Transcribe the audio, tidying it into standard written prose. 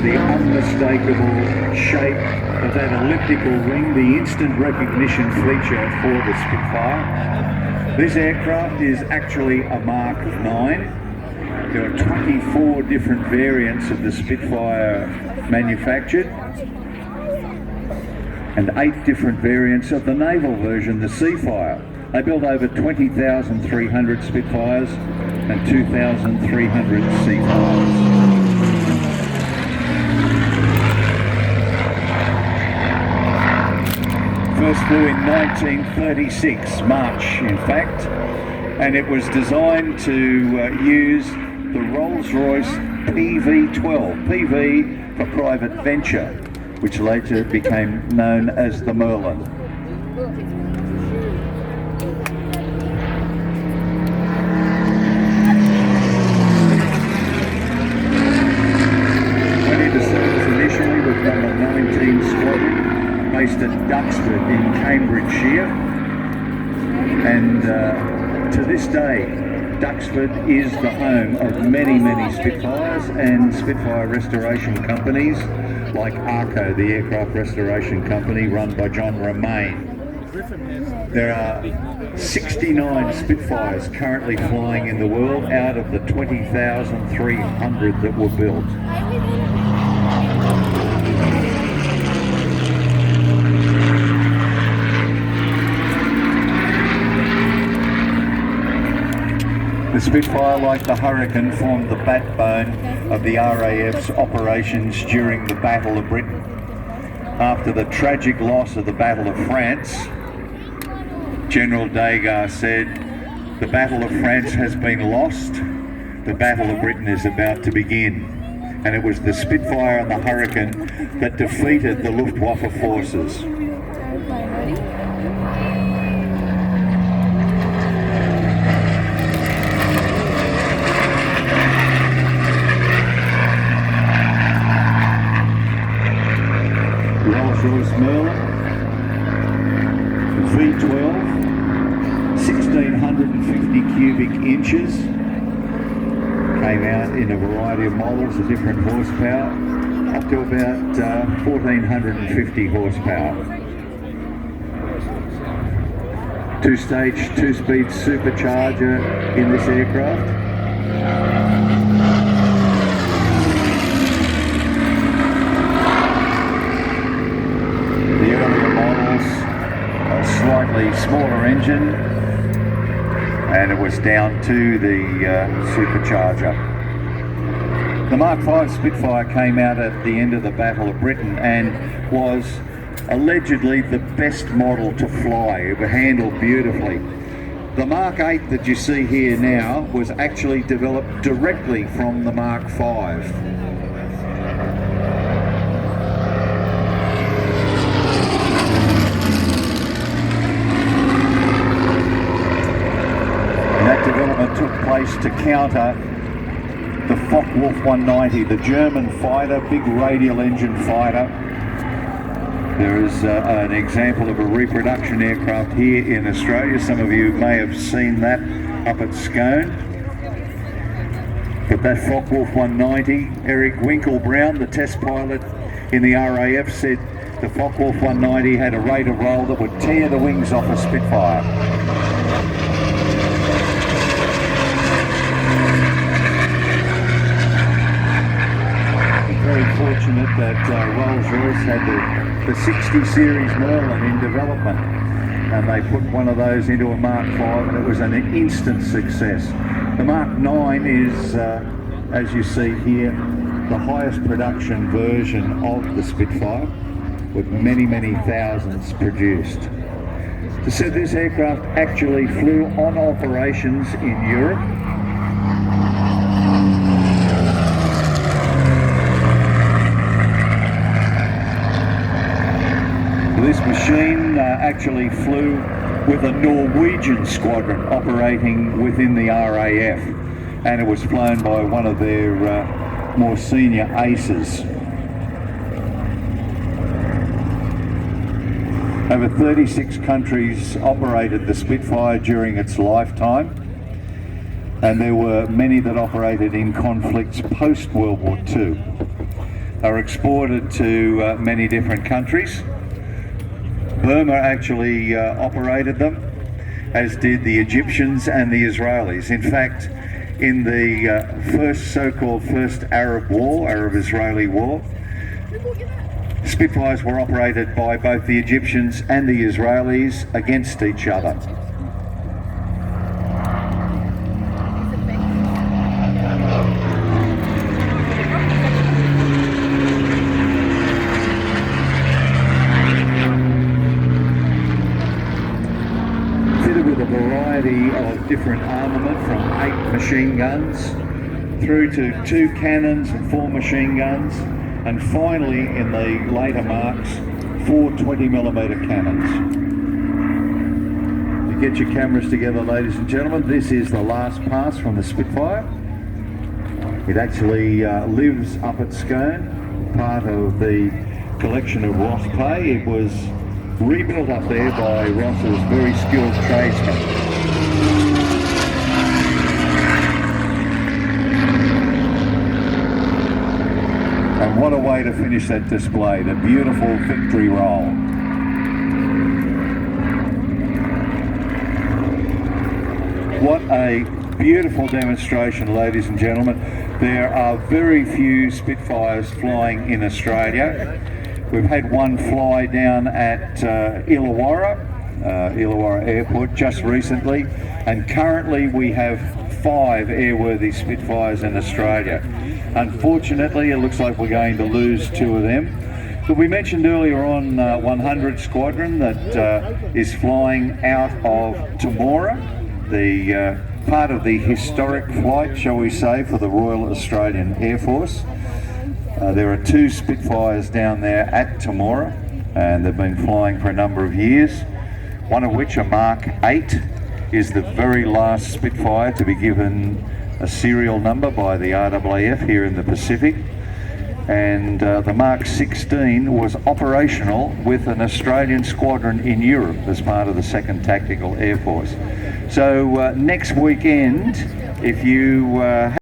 The unmistakable shape of that elliptical ring, the instant recognition feature for the Spitfire. This aircraft is actually a Mark IX. There are 24 different variants of the Spitfire manufactured and 8 different variants of the naval version, the Seafire. They built over 20,300 Spitfires and 2,300 Seafires. First flew in 1936, March in fact, and it was designed to use the Rolls-Royce PV-12, PV for private venture, which later became known as the Merlin. Went into service initially with number 19 Squadron, based at Duxford in Cambridgeshire, and to this day Duxford is the home of many Spitfires and Spitfire restoration companies like Arco, the aircraft restoration company run by John Romain. There are 69 Spitfires currently flying in the world out of the 20,300 that were built. The Spitfire, like the Hurricane, formed the backbone of the RAF's operations during the Battle of Britain. After the tragic loss of the Battle of France, General Degas said, "The Battle of France has been lost, the Battle of Britain is about to begin." And it was the Spitfire and the Hurricane that defeated the Luftwaffe forces. Rolls-Royce Merlin, V12, 1650 cubic inches, came out in a variety of models of different horsepower, up to about 1450 horsepower. Two-stage, two-speed supercharger in this aircraft. Slightly smaller engine, and it was down to the supercharger. The Mark V Spitfire came out at the end of the Battle of Britain and was allegedly the best model to fly. It was handled beautifully. The Mark VIII that you see here now was actually developed directly from the Mark V. Development took place to counter the Focke-Wulf 190, the German fighter, big radial engine fighter. There is an example of a reproduction aircraft here in Australia. Some of you may have seen that up at Scone. But that Focke-Wulf 190, Eric Winkelbrown, the test pilot in the RAF, said the Focke-Wulf 190 had a rate of roll that would tear the wings off a Spitfire. Very fortunate that Rolls-Royce had the 60 series Merlin in development, and they put one of those into a Mark V, and it was an instant success. The Mark IX is, as you see here, the highest production version of the Spitfire, with many thousands produced. So this aircraft actually flew on operations in Europe. This machine actually flew with a Norwegian squadron operating within the RAF, and it was flown by one of their more senior aces. Over 36 countries operated the Spitfire during its lifetime, and there were many that operated in conflicts post-World War II. They were exported to many different countries. Burma actually operated them, as did the Egyptians and the Israelis. In fact, in the first so-called First Arab-Israeli War, Spitfires were operated by both the Egyptians and the Israelis against each other. Fitted with a variety of different armament, from 8 machine guns through to 2 cannons and 4 machine guns, and finally, in the later marks, 4 20mm cannons. You get your cameras together, ladies and gentlemen. This is the last pass from the Spitfire. It actually lives up at Scone, part of the collection of Ross Pay. It was rebuilt up there by Ross's very skilled tradesmen. And what a way to finish that display, the beautiful victory roll. What a beautiful demonstration, ladies and gentlemen. There are very few Spitfires flying in Australia. We've had one fly down at Illawarra Airport just recently, and currently we have 5 airworthy Spitfires in Australia. Unfortunately, it looks like we're going to lose 2 of them. But we mentioned earlier on 100 Squadron that is flying out of Temora, the part of the historic flight, shall we say, for the Royal Australian Air Force. There are 2 Spitfires down there at Temora, and they've been flying for a number of years, one of which, a Mk VIII, is the very last Spitfire to be given a serial number by the RAAF here in the Pacific, and the Mk XVI was operational with an Australian squadron in Europe as part of the 2nd Tactical Air Force. So next weekend, if you